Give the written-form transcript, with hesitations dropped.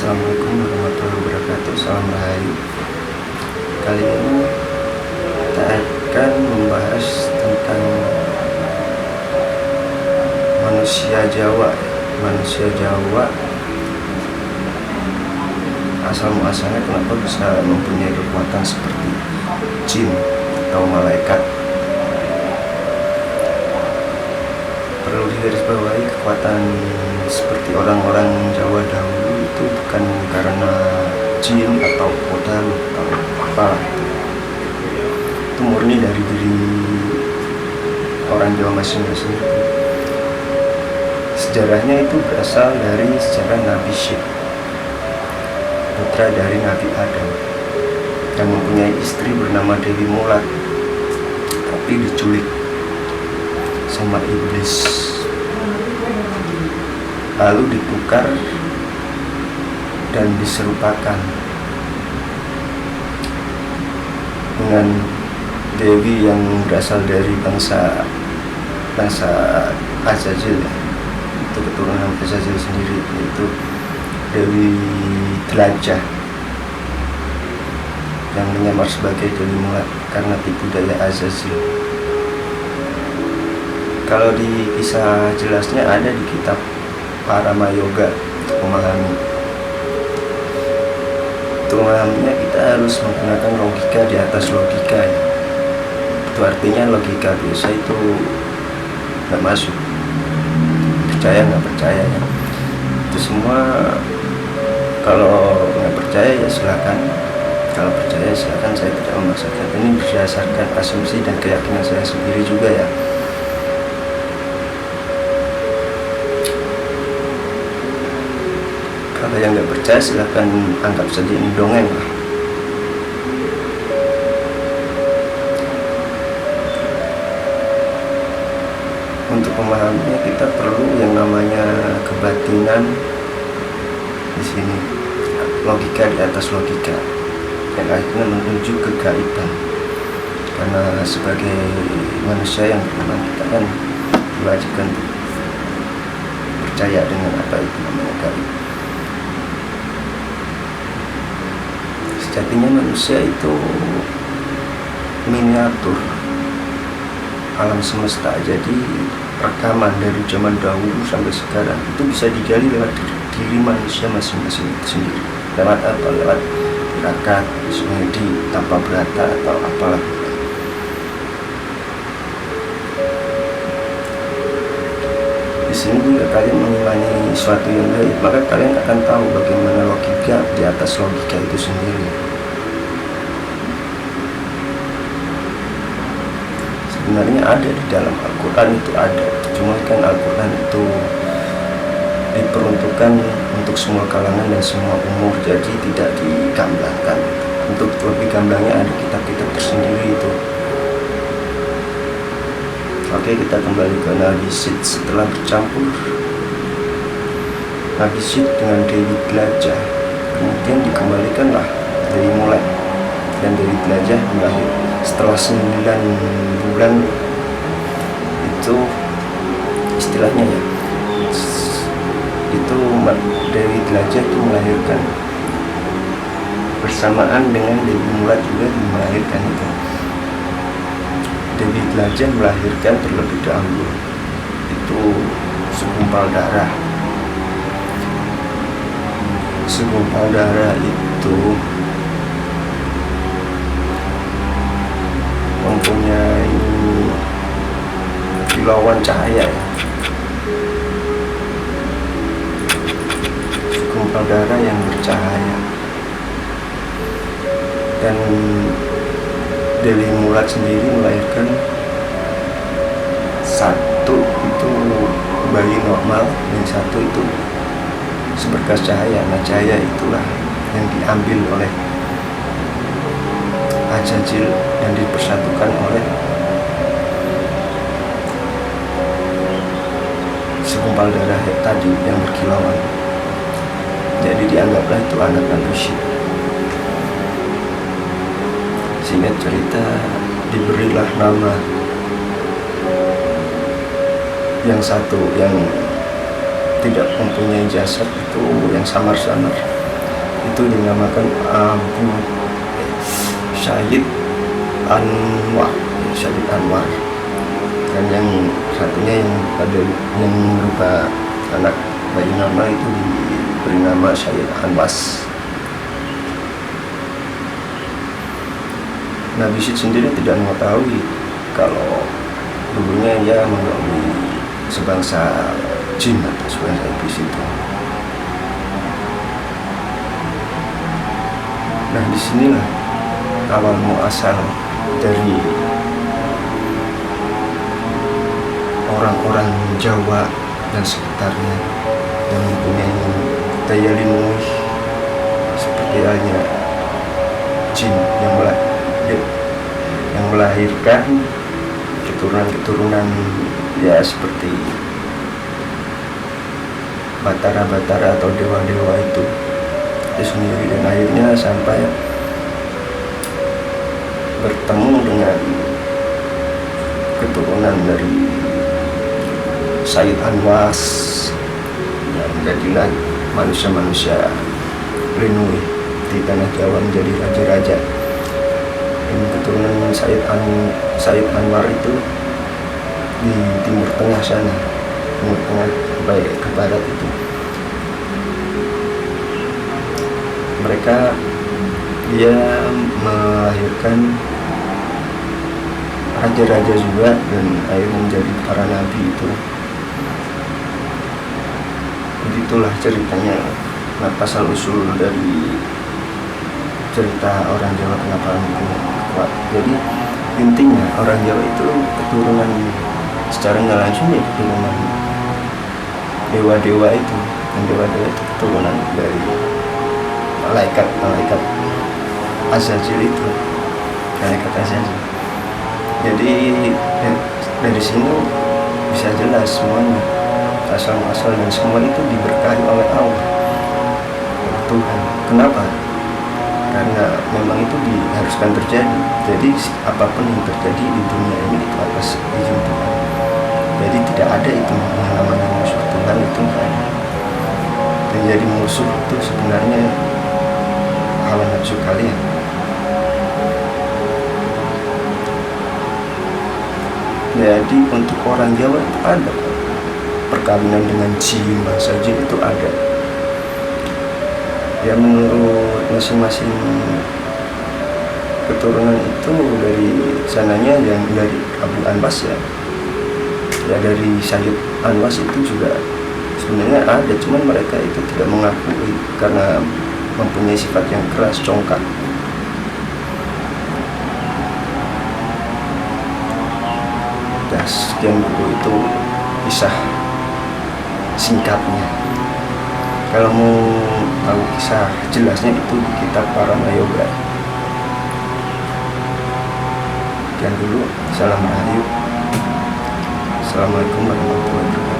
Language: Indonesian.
Assalamualaikum warahmatullahi wabarakatuh. Salam Rahayu. Kali ini kita akan membahas tentang manusia Jawa. Manusia Jawa asal muasalnya kenapa bisa mempunyai kekuatan seperti jin atau malaikat. Perlu digarisbawahi, kekuatan seperti orang-orang Jawa dahulu itu bukan karena jin atau kodam atau apa, itu murni dari diri orang Jawa masing-masing. Sejarahnya itu berasal dari sejarah Nabi Syed, putra dari Nabi Adam, yang mempunyai istri bernama Dewi Mulat, tapi diculik sama iblis, lalu ditukar dan diserupakan dengan Dewi yang berasal dari bangsa Azazil, itu keturunan Azazil sendiri, yaitu Dewi Dlajah yang menyamar sebagai Dewi Mulat karena tipu daya Azazil. Kalau di kisah jelasnya ada di kitab Paramayoga. Untuk memahaminya kita harus menggunakan logika di atas logika ya. Itu artinya logika biasa itu nggak masuk, percaya nggak percaya ya. Itu semua, kalau nggak percaya ya silakan, kalau percaya silakan, saya tidak memaksakan. Ini berdasarkan asumsi dan keyakinan saya sendiri juga ya. Kalau yang nggak percaya silahkan anggap saja ini dongeng lah. Untuk memahaminya kita perlu yang namanya kebatinan di sini, logika di atas logika, yang akhirnya menuju kegaiban. Karena sebagai manusia yang beriman, kita kan diwajibkan percaya dengan apa itu namanya gaib. Sejatinya manusia itu miniatur alam semesta, jadi rekaman dari zaman dahulu sampai sekarang itu bisa digali lewat diri manusia masing-masing itu sendiri. Lewat apa? Lewat tirakat, semedi, tanpa berata atau apalah. Di sini juga kalian mengimani suatu yang gaib, maka kalian akan tahu bagaimana logika di atas logika itu sendiri. Sebenarnya ada di dalam Al-Quran, itu ada, cuma kan Al-Quran itu diperuntukkan untuk semua kalangan dan semua umur, jadi tidak digamblangkan. Untuk lebih gamblangnya ada kitab-kitab tersendiri itu. Oke, kita kembali ke Nabi Syed. Setelah bercampur Nabi Syed dengan Dewi Dlajah, kemudian dikembalikanlah Dewi Mulat, dan Dewi Dlajah melahir. Setelah 9 bulan itu istilahnya ya, itu Dewi Dlajah itu melahirkan bersamaan dengan Dewi Mulat juga melahirkan itu. Dewi Dlajah melahirkan terlebih dahulu itu segumpal darah. Segumpal darah itu mempunyai kilauan cahaya ya. Segumpal darah yang bercahaya. Dan Dewi Mulat sendiri melahirkan satu itu bayi normal dan satu itu seberkas cahaya. Nah, cahaya itulah yang diambil oleh Azazil dan dipersatukan oleh segumpal darah tadi yang berkilauan. Jadi dianggaplah itu anak Nabi Syed. Singkat cerita, diberilah nama yang satu yang tidak mempunyai jasad itu yang samar-samar, itu dinamakan Abu Syahid Anwar, Syahid Anwar. Dan yang satunya yang berupa anak bayi normal itu diberi nama Syahid Anwas. Nabi Syed sendiri tidak mengetahui kalau dulunya ia mengalami sebangsa jin atau sebangsa iblis itu. Nah, disinilah awal muasal dari orang-orang Jawa dan sekitarnya yang mempunyai daya lindungi seperti halnya jin yang melahirkan keturunan-keturunan ya seperti batara-batara atau dewa-dewa itu sendiri, dan akhirnya sampai bertemu dengan keturunan dari Syahid Anwas yang menjadilah manusia-manusia lindungi di tanah Jawa, menjadi raja-raja. Dan keturunan Syahid Anwar itu di Timur Tengah sana, Timur Tengah baik ke barat itu, dia melahirkan raja-raja juga dan akhirnya menjadi para nabi itu. Begitulah ceritanya. Nah, asal usul dari cerita orang Jawa kenapa kuat. Jadi intinya orang Jawa itu keturunan secara nggak langsung ya keturunan dewa-dewa itu, dan dewa-dewa itu keturunan dari malaikat Azazil itu, malaikat Azazil. Jadi dari sini bisa jelas semuanya asal-asal, dan semua itu diberkahi oleh Allah, Tuhan. Kenapa? Karena memang itu diharuskan terjadi. Jadi apapun yang terjadi di dunia ini itu atas izin Tuhan. Jadi tidak ada itu yang namanya musuh Tuhan, itu tidak ada. Dan jadi musuh itu sebenarnya hawa nafsu kalian. Jadi untuk orang Jawa itu ada perkawinan dengan jin, bangsa jin itu ada. Ya menurut masing-masing keturunan itu dari sananya yang dari Abu Anwas ya dari Syahid Anwas itu juga sebenarnya ada, cuman mereka itu tidak mengakui karena mempunyai sifat yang keras, congkak. Dan sekian dulu itu kisah singkatnya. Kalau mau tahu kisah jelasnya itu di kitab Parama Yoga. Sekian dulu. Salam Rahayu. Assalamualaikum warahmatullahi wabarakatuh.